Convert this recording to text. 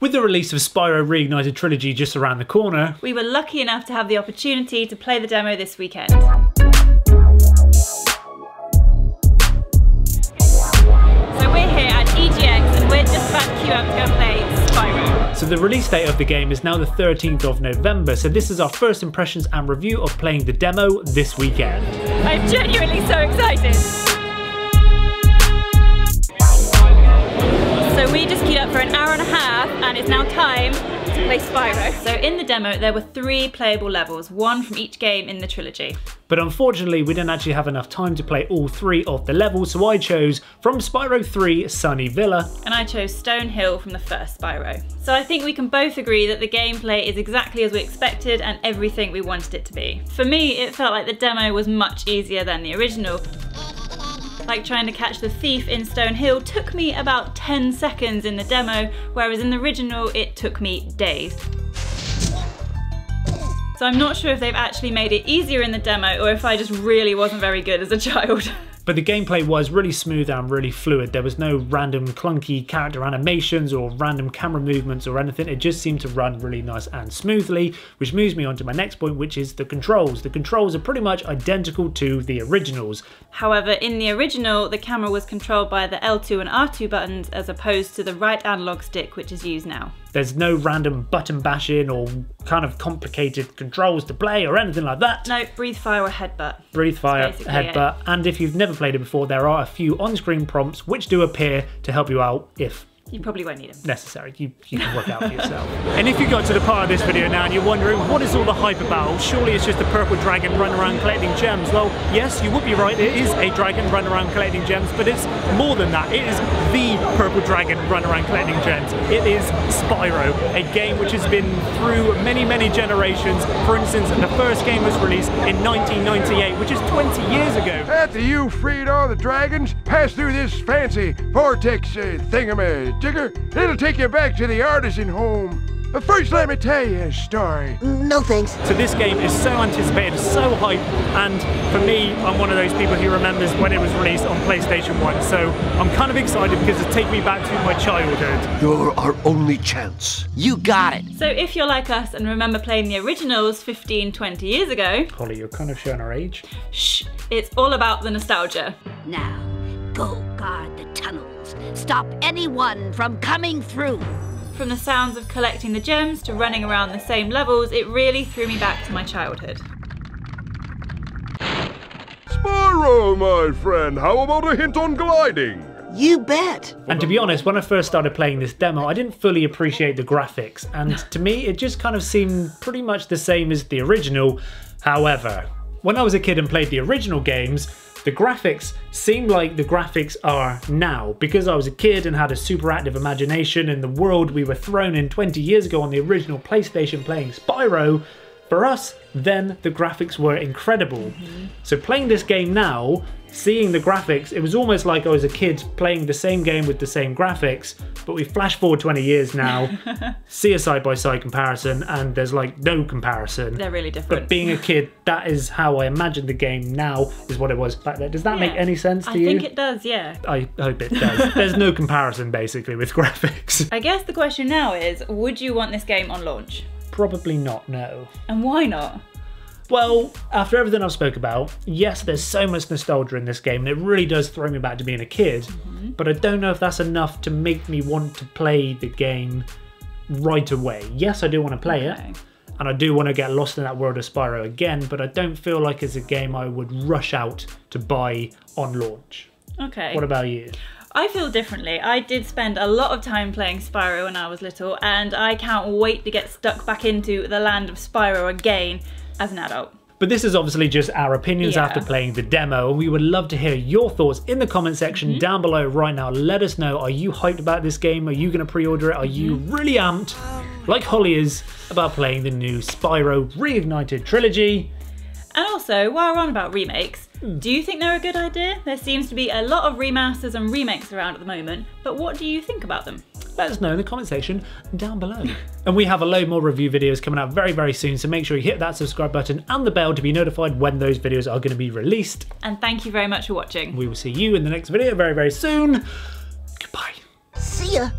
With the release of Spyro Reignited Trilogy just around the corner, we were lucky enough to have the opportunity to play the demo this weekend. So we're here at EGX and we're just about to queue up to go and play Spyro. So the release date of the game is now the 13th of November, so this is our first impressions and review of playing the demo this weekend. I'm genuinely so excited. So we just queued up for an hour and a half and it's now time to play Spyro. So in the demo there were 3 playable levels, 1 from each game in the trilogy. But unfortunately we didn't actually have enough time to play all 3 of the levels, so I chose from Spyro 3 Sunny Villa. And I chose Stone Hill from the first Spyro. So I think we can both agree that the gameplay is exactly as we expected and everything we wanted it to be. For me, it felt like the demo was much easier than the original. Like trying to catch the thief in Stone Hill took me about 10 seconds in the demo, whereas in the original it took me days. So I'm not sure if they've actually made it easier in the demo or if I just really wasn't very good as a child. But the gameplay was really smooth and really fluid. There was no random clunky character animations or random camera movements or anything. It just seemed to run really nice and smoothly, which moves me on to my next point, which is the controls. The controls are pretty much identical to the originals. However, in the original, the camera was controlled by the L2 and R2 buttons as opposed to the right analog stick, which is used now. There's no random button bashing or kind of complicated controls to play or anything like that. No, breathe fire or headbutt. Breathe fire, headbutt, and if you've never played it before, there are a few on-screen prompts which do appear to help you out if you probably won't need them. Necessary. You can work out for yourself. And if you got to the part of this video now and you're wondering what is all the hype about, surely it's just a purple dragon running around collecting gems. Well, yes, you would be right. It is a dragon running around collecting gems, but it's more than that. It is the purple dragon running around collecting gems. It is Spyro, a game which has been through many, many generations. For instance, the first game was released in 1998, which is 20 years ago. After you freed all the dragons, pass through this fancy vortex thingamajigger. It'll take you back to the artisan home. But first let me tell you a story. No thanks. So this game is so anticipated, so hyped, and for me, I'm one of those people who remembers when it was released on PlayStation 1, so I'm kind of excited because it's taken me back to my childhood. You're our only chance. You got it. So if you're like us and remember playing the originals 15, 20 years ago... Holly, you're kind of showing our age. Shh, it's all about the nostalgia. Now, go guard the tunnels. Stop anyone from coming through. From the sounds of collecting the gems to running around the same levels, it really threw me back to my childhood. Spyro, my friend, how about a hint on gliding? You bet. And to be honest, when I first started playing this demo, I didn't fully appreciate the graphics, and to me it just kind of seemed pretty much the same as the original. However, when I was a kid and played the original games, the graphics seem like the graphics are now. Because I was a kid and had a super active imagination in the world we were thrown in 20 years ago on the original PlayStation playing Spyro, for us, then the graphics were incredible. So playing this game now, seeing the graphics, it was almost like I was a kid playing the same game with the same graphics, but we flash forward 20 years now, see a side-by-side comparison, and there's like no comparison. They're really different. But being a kid, that is how I imagined the game now is what it was back then. Does that make any sense to you? I think it does, yeah. I hope it does. There's no comparison basically with graphics. I guess the question now is, would you want this game on launch? Probably not, no. And why not? Well, after everything I've spoke about, yes, there's so much nostalgia in this game and it really does throw me back to being a kid, but I don't know if that's enough to make me want to play the game right away. Yes, I do want to play it, and I do want to get lost in that world of Spyro again, but I don't feel like it's a game I would rush out to buy on launch. Okay. What about you? I feel differently. I did spend a lot of time playing Spyro when I was little, and I can't wait to get stuck back into the land of Spyro again as an adult. But this is obviously just our opinions after playing the demo, and we would love to hear your thoughts in the comment section down below right now. Let us know, are you hyped about this game? Are you going to pre-order it? Are you really amped, like Holly is, about playing the new Spyro Reignited Trilogy? And also, while we're on about remakes, do you think they're a good idea? There seems to be a lot of remasters and remakes around at the moment, but what do you think about them? Let us know in the comment section down below. And we have a load more review videos coming out very, very soon, so make sure you hit that subscribe button and the bell to be notified when those videos are going to be released. And thank you very much for watching. We will see you in the next video very, very soon. Goodbye. See ya.